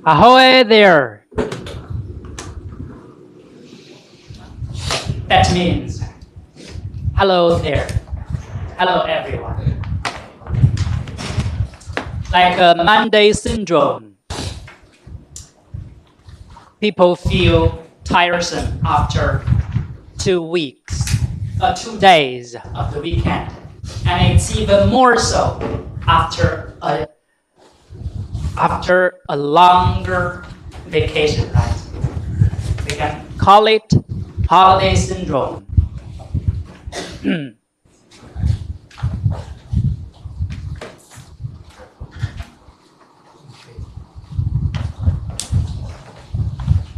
Ahoy there! That means hello there. Hello everyone. Like a Monday syndrome. People feel tiresome after 2 weeks, 2 days of the weekend. And it's even more so after a longer vacation, right? We can call it holiday syndrome.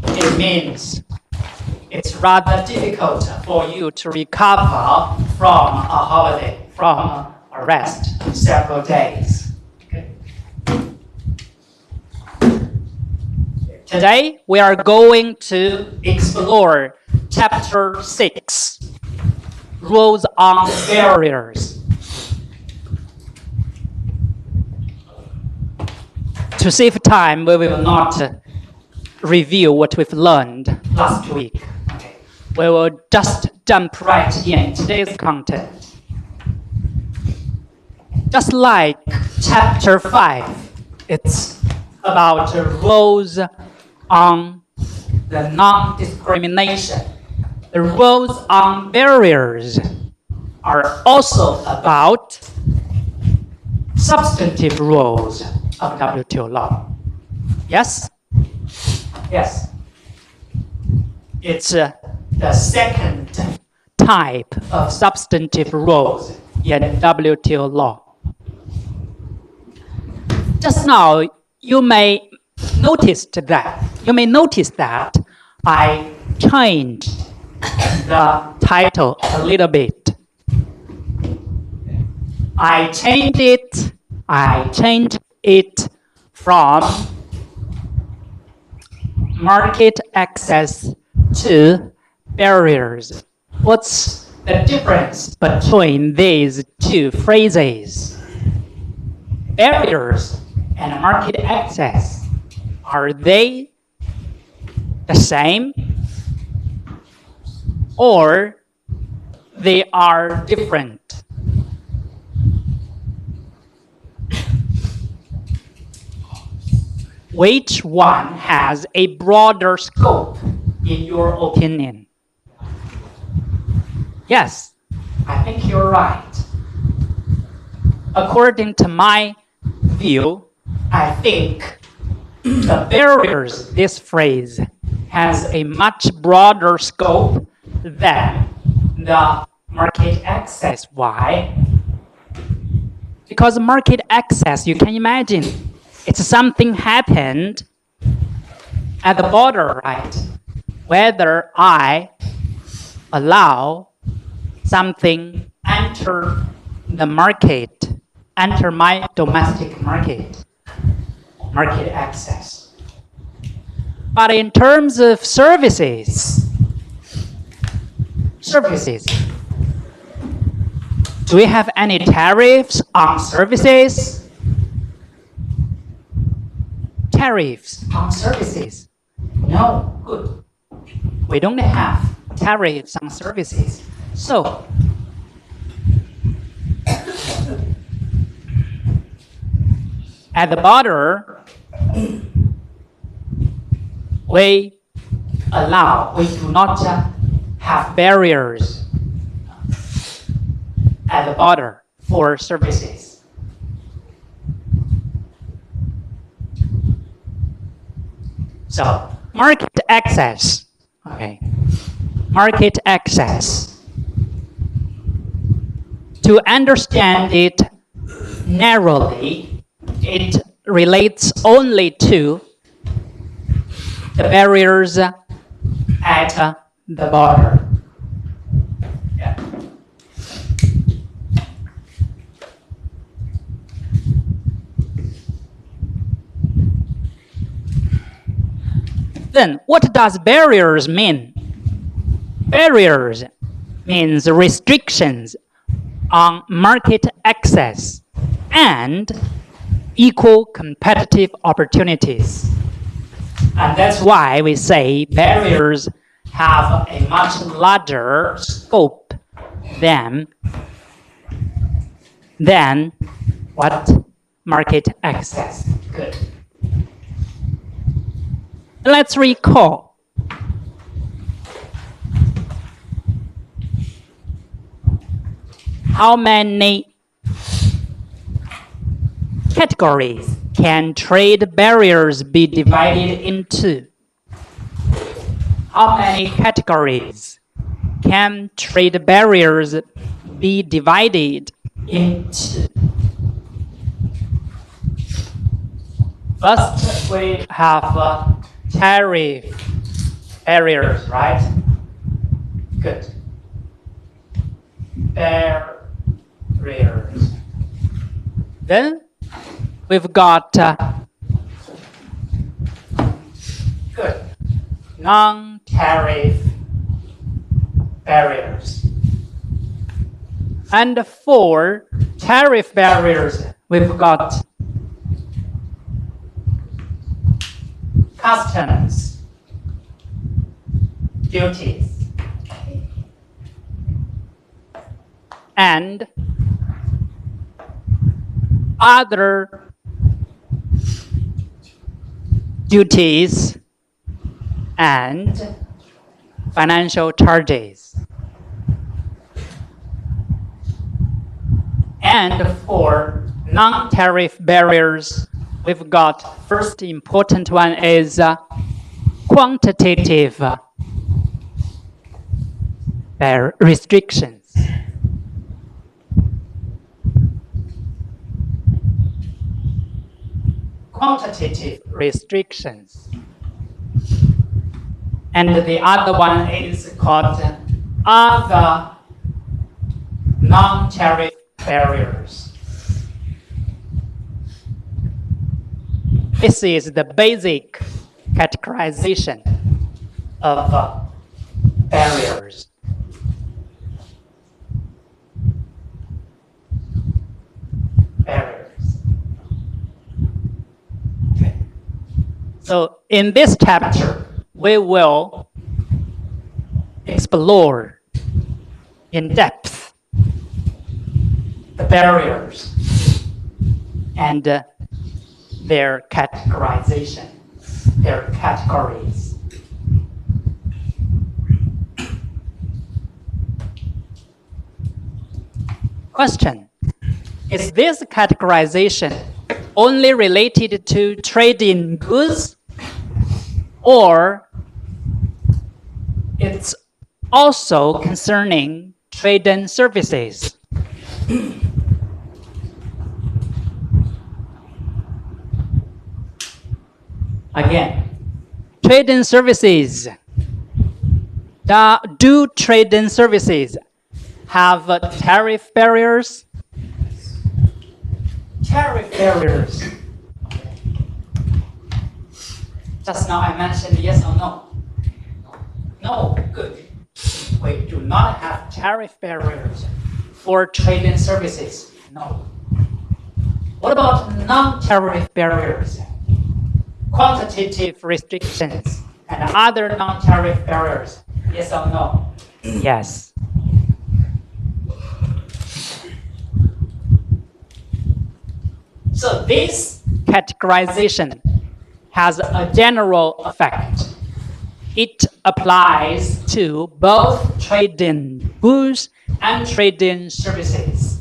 It means it's rather difficult for you to recover from a holiday, from a rest several days. Okay. Today, we are going to explore Chapter 6, Rules on Barriers. To save time, we will not review what we've learned last week. Okay. We will just jump right in today's content. Just like Chapter 5, it's about rules on the non-discrimination. The rules on barriers are also about substantive rules of WTO law. Yes? Yes. It's the second type of substantive rules in WTO law. Just now, you may notice that I changed the title a little bit. I changed it from market access to barriers. What's the difference between these two phrases? Barriers and market access, are they the same or they are different? Which one has a broader scope in your opinion? Yes, I think you're right. According to my view, I think the barriers, this phrase, has a much broader scope than the market access. Why? Because market access, you can imagine, it's something happened at the border, right? Whether I allow something enter the market, enter my domestic market access. But in terms of services, do we have any tariffs on services? Tariffs on services? No, good. We don't have tariffs on services. So, at the border, we do not have barriers at the border for services. So, market access. Okay. Market access. To understand it narrowly, it relates only to the barriers at the border. Yeah. Then, what does barriers mean? Barriers means restrictions on market access and equal competitive opportunities. And that's why we say barriers have a much larger scope than what market access could. Let's recall. How many categories can trade barriers be divided into? How many categories can trade barriers be divided into? First, we have tariff barriers, right? Good. Barriers. Then we've got good non-tariff barriers. And for tariff barriers, we've got customs duties and other duties and financial charges. And for non-tariff barriers, we've got first important one is quantitative restrictions. Quantitative restrictions. And the other one is called other non-tariff barriers. This is the basic categorization of barriers. Okay. So in this chapter, we will explore in depth the barriers and their categorization, their categories. Question: is this categorization only related to trading goods, or it's also concerning trade and services? Again, trade and services. Do trade and services have tariff barriers? Tariff barriers. Just now I mentioned yes or no. No, good. We do not have tariff barriers for trade and services. No. What about non-tariff barriers? Quantitative restrictions and other non-tariff barriers. Yes or no? Yes. So this categorization has a general effect. It applies to both trade-in goods and trade-in services,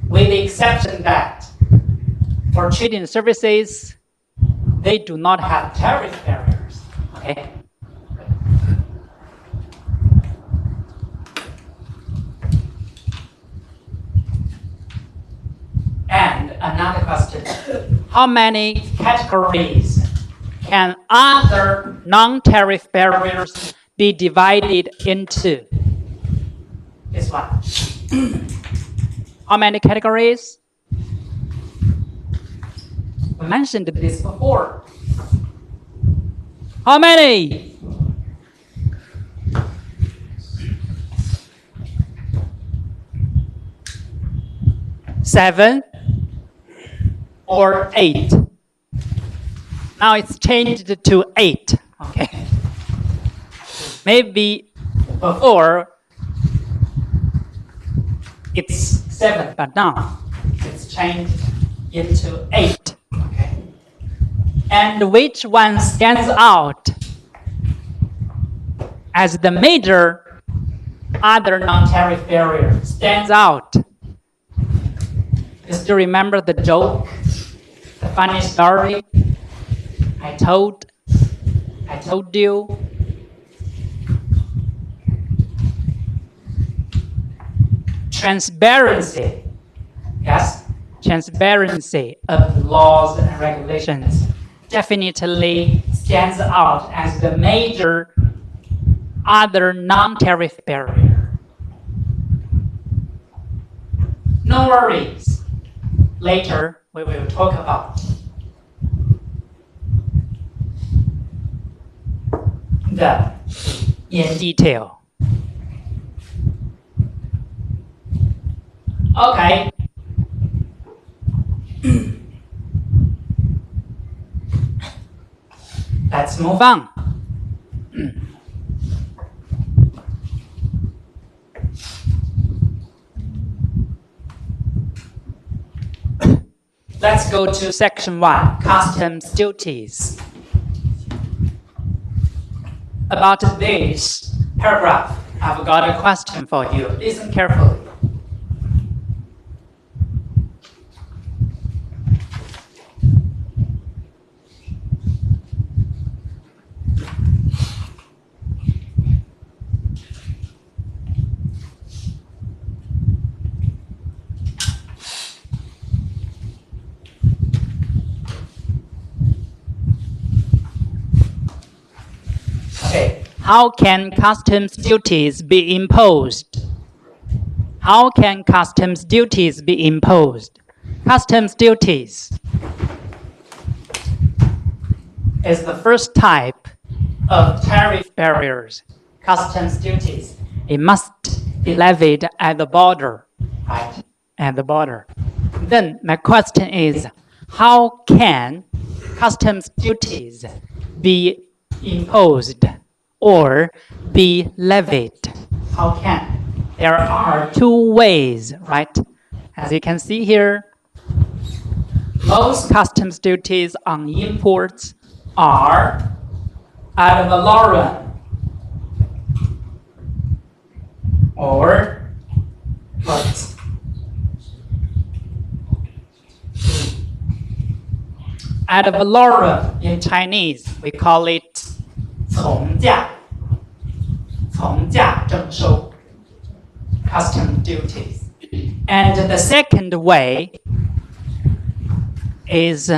with the exception that for trade-in services, they do not have tariff barriers. Okay. And another question: how many categories can other non-tariff barriers be divided into? This one. How many categories? We mentioned this before. How many? Seven or eight? Now it's changed to 8. Okay. Maybe before it's 7, but now it's changed into 8. Okay. And which one stands out as the major other non-tariff barrier stands out? You still remember the joke, the funny story I told you? Transparency. Yes, transparency of laws and regulations definitely stands out as the major other non-tariff barrier. No worries. Later, we will talk about them in detail. Okay. Let's move on. Let's go to section 1, customs duties. About this paragraph, I've got a question for you. Listen carefully. How can customs duties be imposed? How can customs duties be imposed? Customs duties is the first type of tariff barriers. Customs duties. It must be levied at the border, right? At the border. Then my question is, how can customs duties be imposed or be levied? How can? There are two ways, right? As you can see here, most customs duties on imports are ad valorem or what? Ad valorem in Chinese, we call it 从价征收 custom duties. And the second way is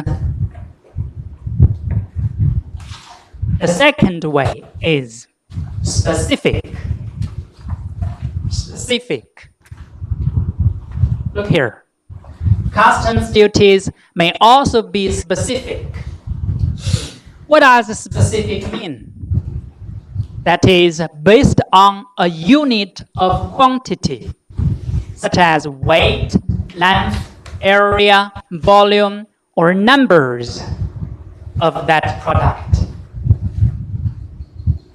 specific. Look here. Customs duties may also be specific. What does specific mean? That is based on a unit of quantity, such as weight, length, area, volume, or numbers of that product.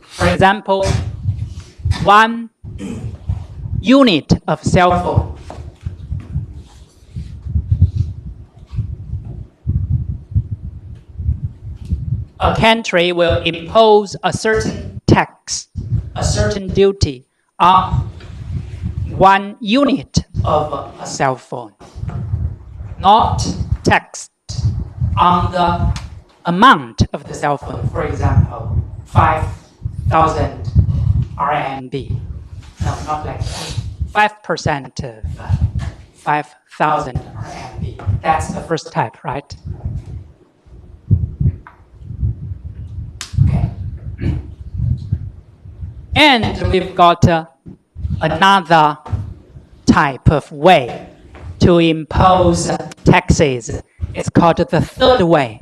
For example, 1 unit of cell phone. A country will impose a certain tax, a certain duty on 1 unit of a cell phone, not taxed on the amount of the cell phone. For example, 5,000 RMB. No, not like that. 5% of 5,000 RMB. That's the first type, right? Okay. And we've got another type of way to impose taxes. It's called the third way.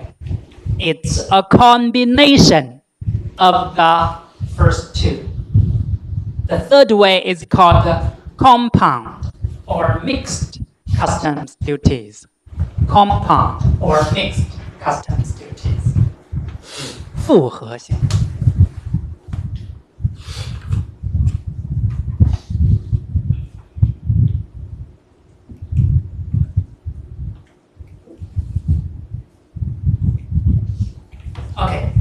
It's a combination of the first two. The third way is called compound or mixed customs duties. Compound or mixed customs duties. 复合性。Okay.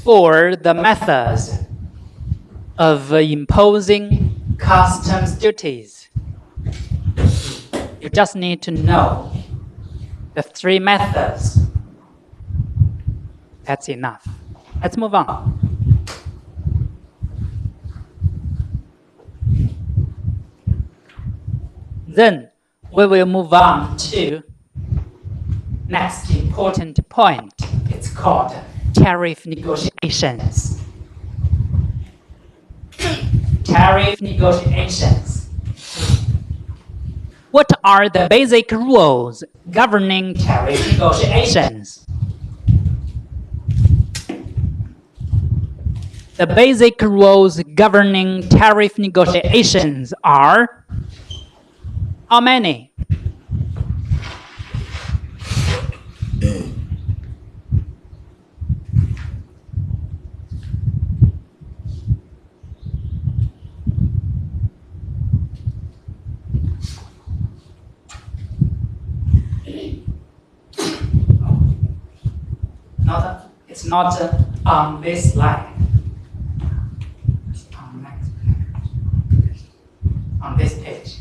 For the methods of imposing customs duties, you just need to know the 3 methods. That's enough. Let's move on. Then we will move on to next important point. It's called tariff negotiations. Tariff negotiations. What are the basic rules governing tariff negotiations? The basic rules governing tariff negotiations are how many? It's not on this line. On this page.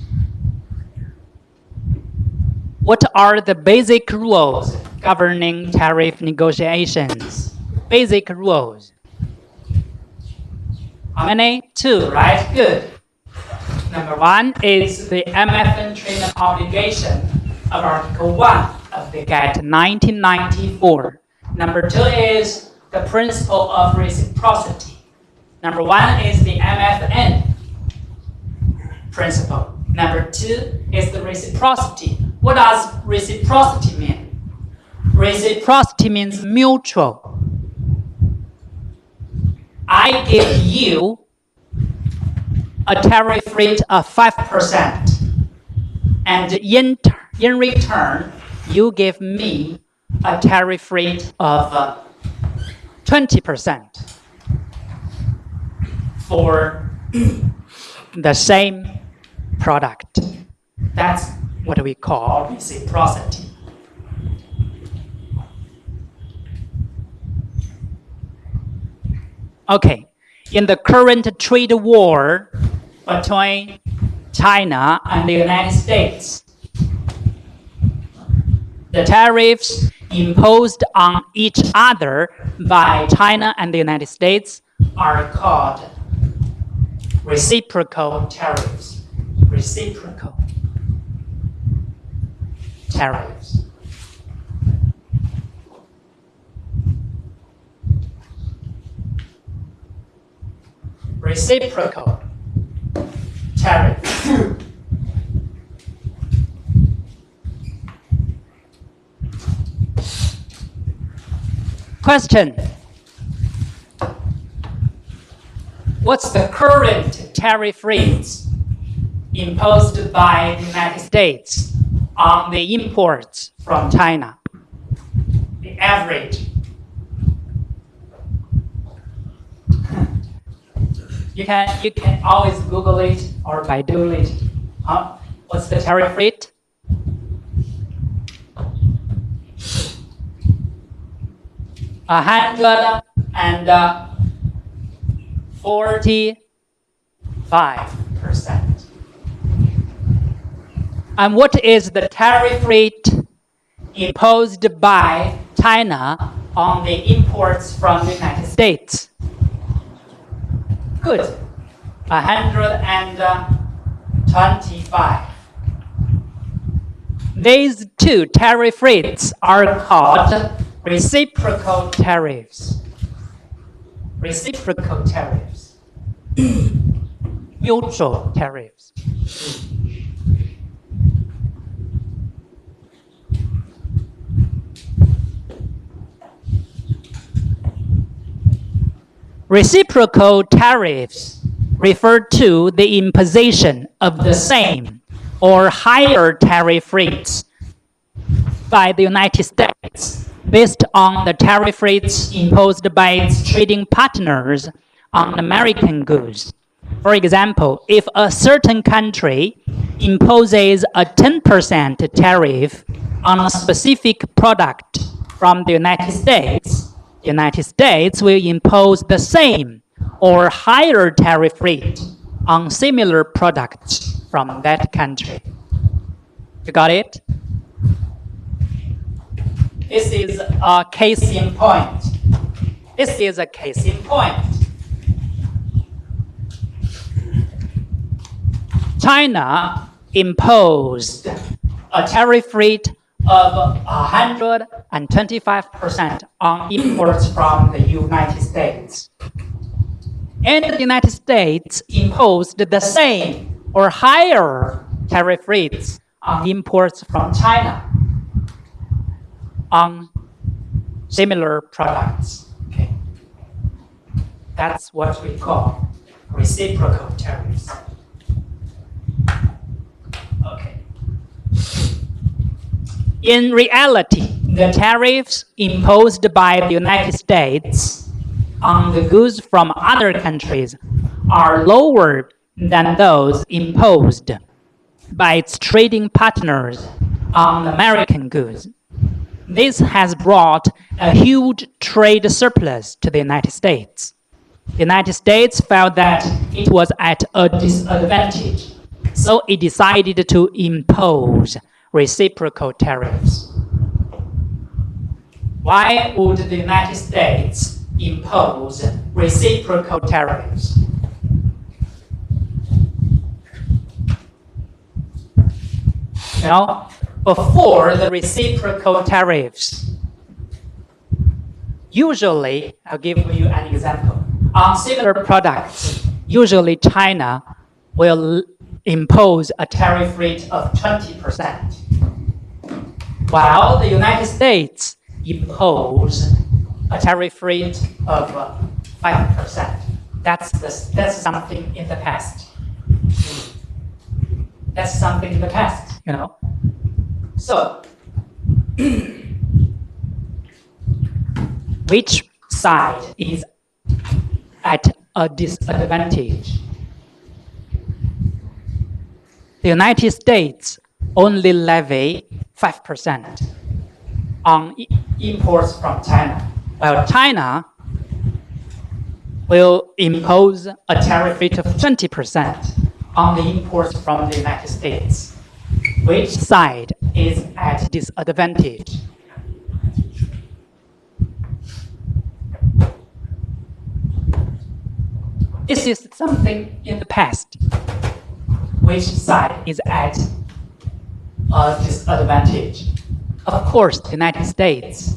What are the basic rules governing tariff negotiations? Basic rules. How many? 2, right? Good. Number 1 is the MFN treatment obligation of Article 1 of the GATT 1994. Number 2 is the principle of reciprocity. Number 1 is the MFN principle. Number 2 is the reciprocity. What does reciprocity mean? Reciprocity means mutual. I give you a tariff rate of 5%, and in return, you give me a tariff rate of 20% for the same product. That's what we call reciprocity. Okay, in the current trade war between China and the United States, the tariffs imposed on each other by China and the United States are called reciprocal tariffs. Reciprocal tariffs. Reciprocal tariffs. Question. What's the current tariff rates imposed by the United States on the imports from China? The average. You can always Google it or Baidu it. What's the tariff rate? $145. And what is the tariff rate imposed by China on the imports from the United States? Good. 125. These two tariff rates are called reciprocal tariffs. Reciprocal tariffs. Mutual tariffs. Reciprocal tariffs refer to the imposition of the same or higher tariff rates by the United States based on the tariff rates imposed by its trading partners on American goods. For example, if a certain country imposes a 10% tariff on a specific product from the United States will impose the same or higher tariff rate on similar products from that country. You got it? This is a case in point. This is a case in point. China imposed a tariff rate of 125% on imports from the United States. And the United States imposed the same or higher tariff rates on imports from China on similar products. Okay. That's what we call reciprocal tariffs. Okay. In reality, the tariffs imposed by the United States on the goods from other countries are lower than those imposed by its trading partners on American goods. This has brought a huge trade surplus to the United States. The United States felt that it was at a disadvantage, so it decided to impose reciprocal tariffs. Why would the United States impose reciprocal tariffs? Now, before the reciprocal tariffs, usually, I'll give you an example. On similar products, usually China will impose a tariff rate of 20%, while the United States impose a tariff rate of 5%. That's something in the past. That's something in the past, you know. So, which side is at a disadvantage? The United States only levy 5% on imports from China, while China will impose a tariff rate of 20% on the imports from the United States. Which side is at disadvantage? This is something in the past. Which side is at a disadvantage? Of course, the United States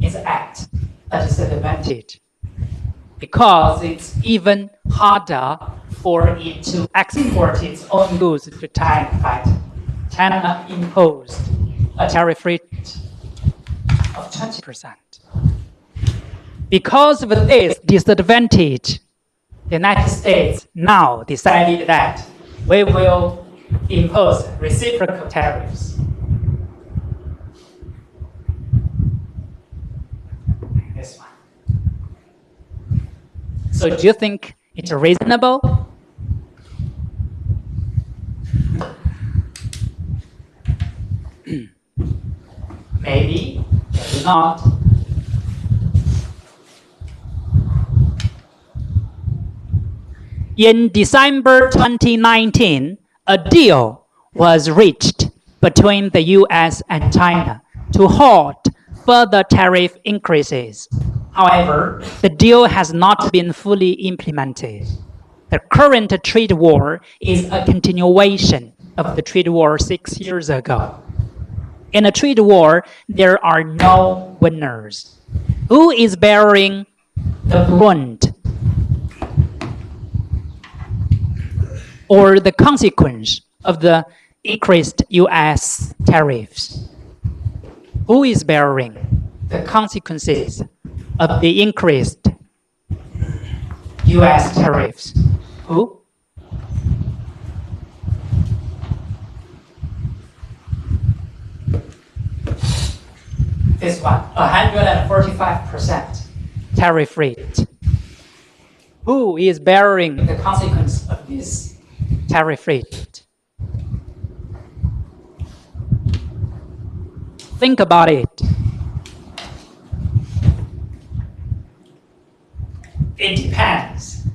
is at a disadvantage because it's even harder for it to export its own goods to China. Right? China imposed a tariff rate of 20%. Because of this disadvantage, the United States now decided that we will impose reciprocal tariffs. This one. So do you think it's reasonable? Maybe, maybe not. In December 2019, a deal was reached between the US and China to halt further tariff increases. However, the deal has not been fully implemented. The current trade war is a continuation of the trade war 6 years ago. In a trade war, there are no winners. Who is bearing the brunt or the consequence of the increased US tariffs? Who is bearing the consequences of the increased US tariffs? Who? This one, 145% tariff rate. Who is bearing the consequence of this tariff rate? Think about it. It depends.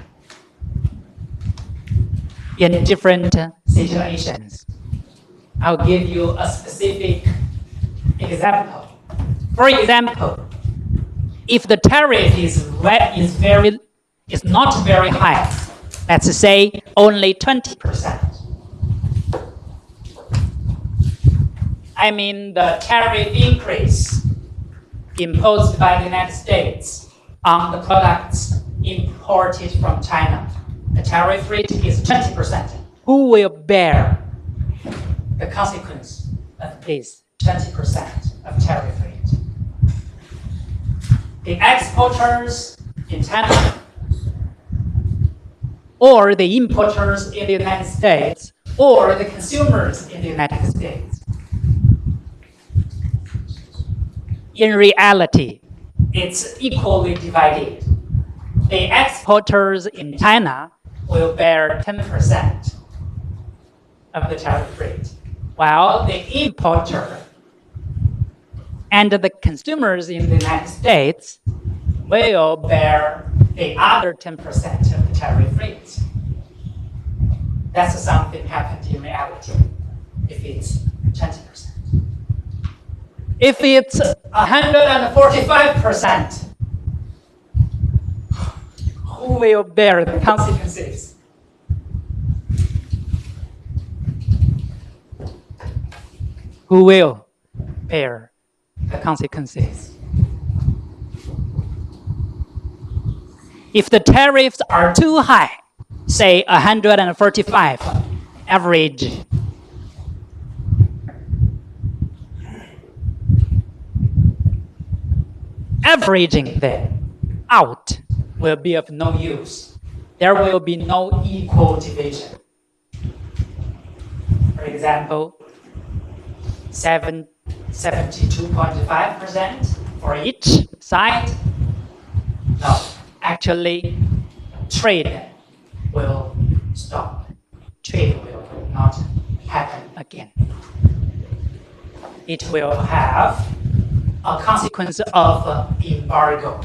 In different situations. I'll give you a specific example. For example, if the tariff is not very high, let's say only 20%. I mean the tariff increase imposed by the United States on the products imported from China. The tariff rate is 20%. Who will bear the consequence of this 20% of tariff rate? The exporters in China or the importers in the United States or the consumers in the United States? In reality, it's equally divided. The exporters in China will bear 10% of the tariff rate, while the importer and the consumers in the United States will bear the other 10% of the tariff rate. That's something happened in reality if it's 20%. If it's 145%, who will bear the consequences? Who will bear the consequences? If the tariffs are too high, say 145 average, averaging them out will be of no use. There will be no equal division. For example, 72.5% for each side. No, actually, trade will stop. Trade will not happen again. It will have a consequence of embargo.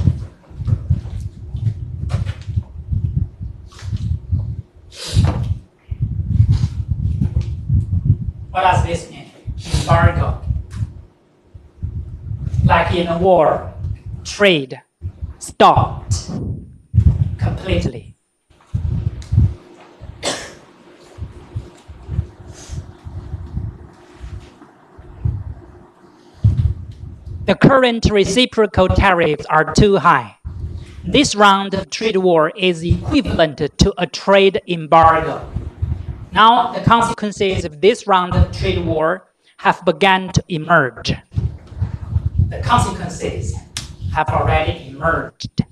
What does this mean? Embargo. Like in a war, trade stopped completely. The current reciprocal tariffs are too high. This round of trade war is equivalent to a trade embargo. Now, the consequences of this round of trade war have begun to emerge. The consequences have already emerged.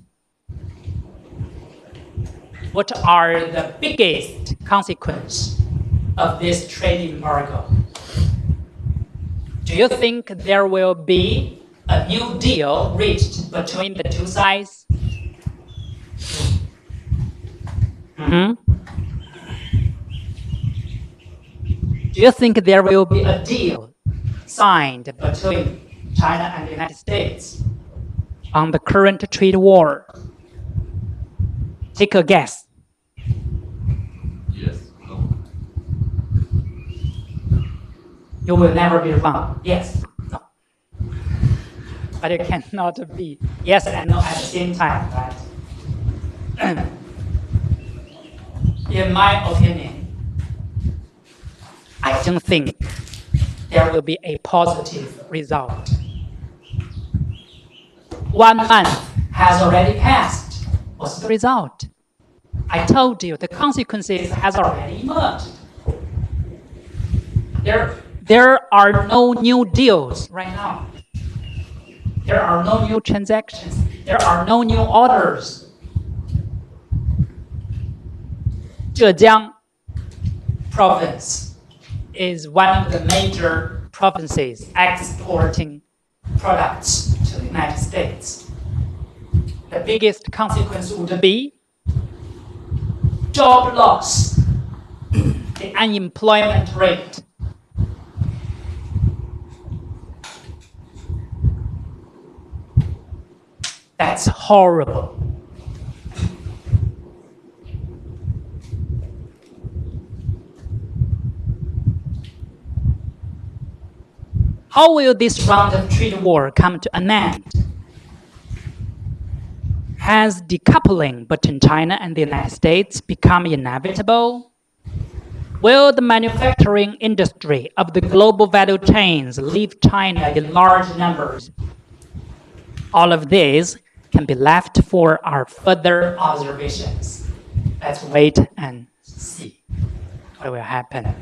What are the biggest consequences of this trade embargo? Do you think there will be a new deal reached between the two sides? Do you think there will be a deal signed between China and the United States on the current trade war? Take a guess. Yes. No. You will never be wrong. Yes. No. But it cannot be yes and no at the same time, right? In my opinion, I don't think there will be a positive result. 1 month has already passed. What's the result? I told you the consequences has already emerged. There are no new deals right now. There are no new transactions. There are no new orders. Zhejiang province is one of the major provinces exporting products to the United States, the biggest consequence would be job loss, the unemployment rate. That's horrible. How will this round of trade war come to an end? Has decoupling between China and the United States become inevitable? Will the manufacturing industry of the global value chains leave China in large numbers? All of these can be left for our further observations. Let's wait and see what will happen.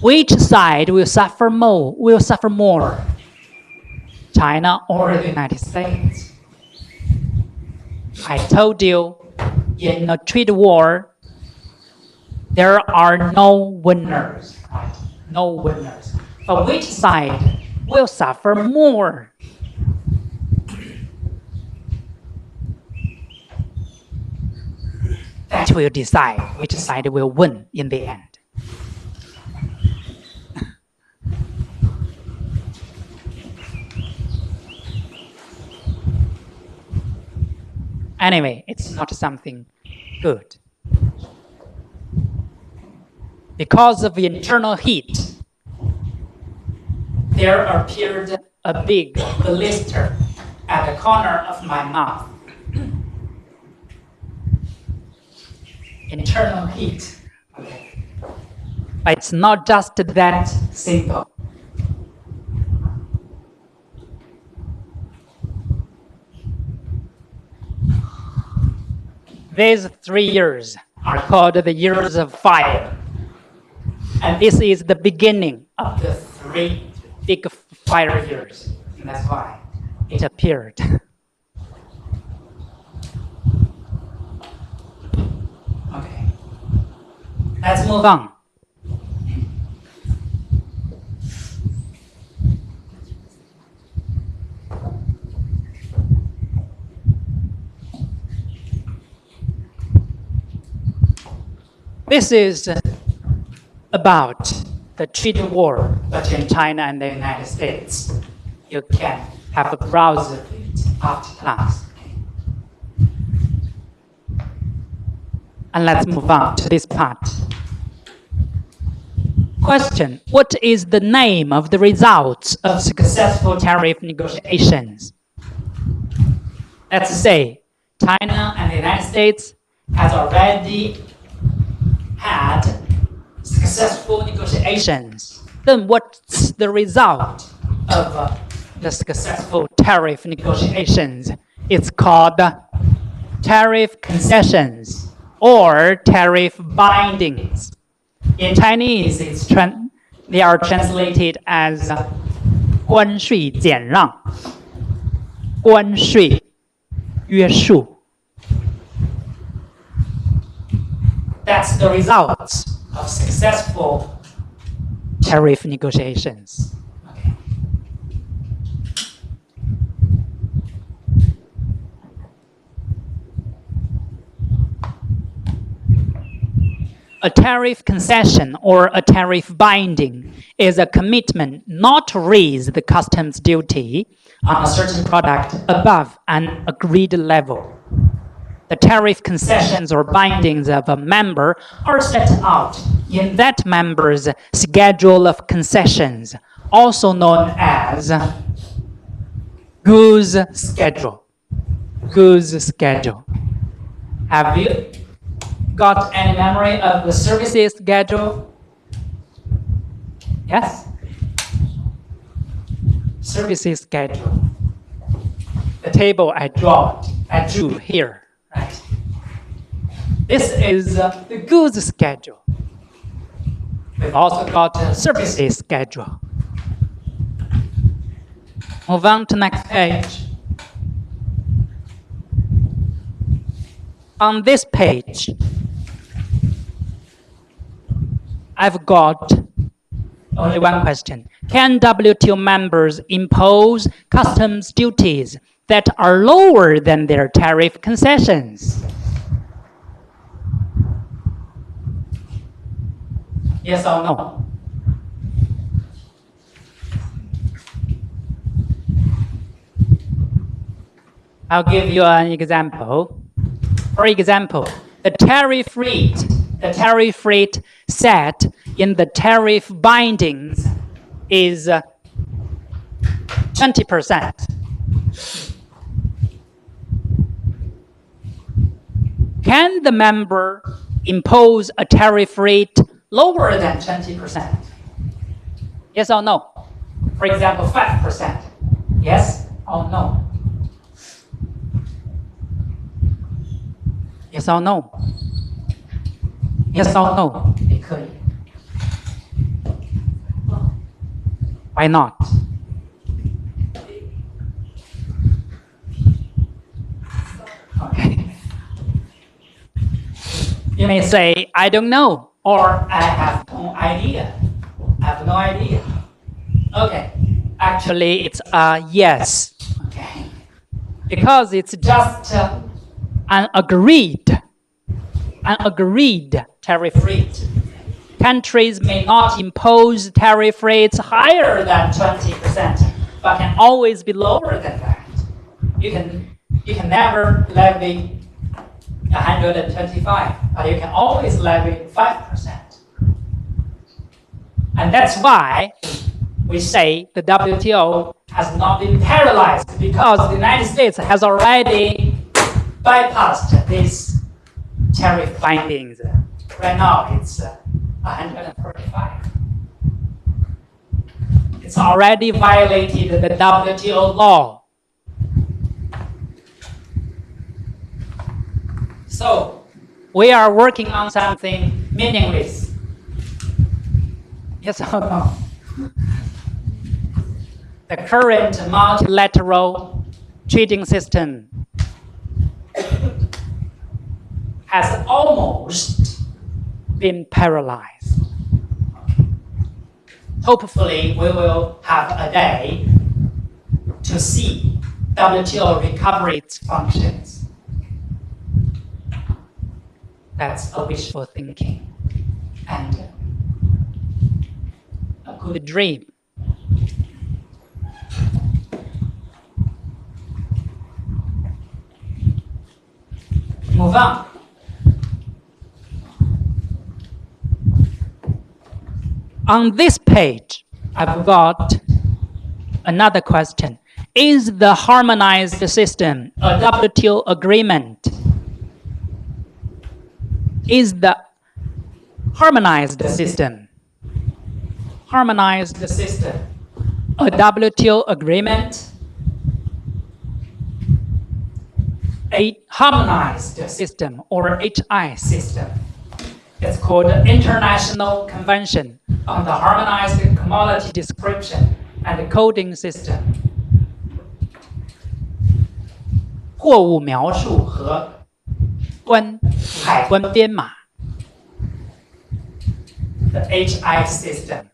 Which side will suffer more? China or the United States? I told you, in a trade war, there are no winners. Right? No winners. But which side will suffer more? That will decide which side will win in the end. Anyway, it's not something good. Because of the internal heat, there appeared a big blister at the corner of my mouth. Internal heat. Okay. But it's not just that simple. These 3 years are called the years of fire. And this is the beginning of the 3 big fire years. And that's why it appeared. Okay. Let's move on. This is about the trade war between China and the United States. You can have a browse of it after class. And let's move on to this part. Question: what is the name of the results of successful tariff negotiations? Let's say China and the United States has already had successful negotiations. Then what's the result of the successful tariff negotiations? It's called tariff concessions or tariff bindings. In Chinese, they are translated as 关税减让、关税约束。That's the results of successful tariff negotiations. Okay. A tariff concession or a tariff binding is a commitment not to raise the customs duty on a certain product above an agreed level. The tariff concessions or bindings of a member are set out in that member's schedule of concessions, also known as goods schedule. Goods schedule. Have you got any memory of the services schedule? Yes? Services schedule. The table I drew here. Right. This is the goods schedule. We've also got a services schedule. Move on to next page. On this page, I've got Only one question. Can WTO members impose customs duties that are lower than their tariff concessions? Yes or no? I'll give you an example. For example, the tariff rate set in the tariff bindings is 20%. Can the member impose a tariff rate lower than 20%? Yes or no? For example, 5%. Yes or no? Yes or no? Yes or no? 也可以。Why not? Okay. You may say, I don't know, or I have no idea. I have no idea. Okay. Actually, it's a yes. Okay. Because it's just an agreed tariff rate. Countries may not impose tariff rates higher than 20%, but can always be lower than that. You can never levy 125, but you can always levy 5%. And that's why we say the WTO has not been paralyzed, because the United States has already bypassed these tariff findings. Right now, it's 145. It's already violated the WTO law. So, we are working on something meaningless. Yes or no? The current multilateral trading system has almost been paralyzed. Hopefully, we will have a day to see WTO recover its functions. That's a wishful thinking and a good dream. Move on. On this page, I've got another question. Is the harmonized system a WTO agreement? Is the harmonized system a WTO agreement? A harmonized system, or HI system. It's called the International Convention on the Harmonized Commodity Description and Coding System. 货物描述和海关编码 The HI system.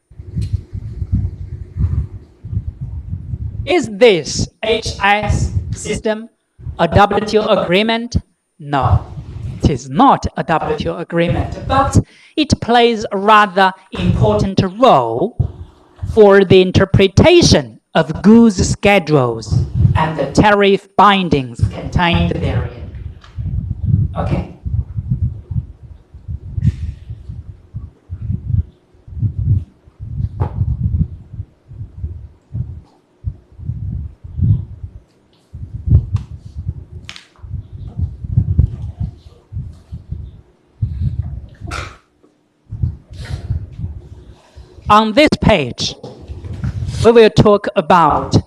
Is this HI system a WTO agreement? No, it is not a WTO agreement, but it plays a rather important role for the interpretation of goods schedules and the tariff bindings contained therein. Okay. On this page, we will talk about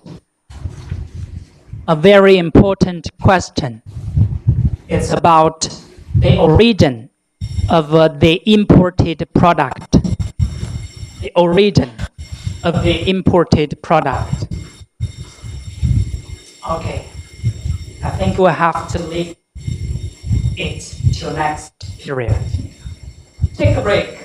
a very important question. It's about the origin of the imported product. The origin of the imported product. Okay, I think we'll have to leave it till next period. Take a break.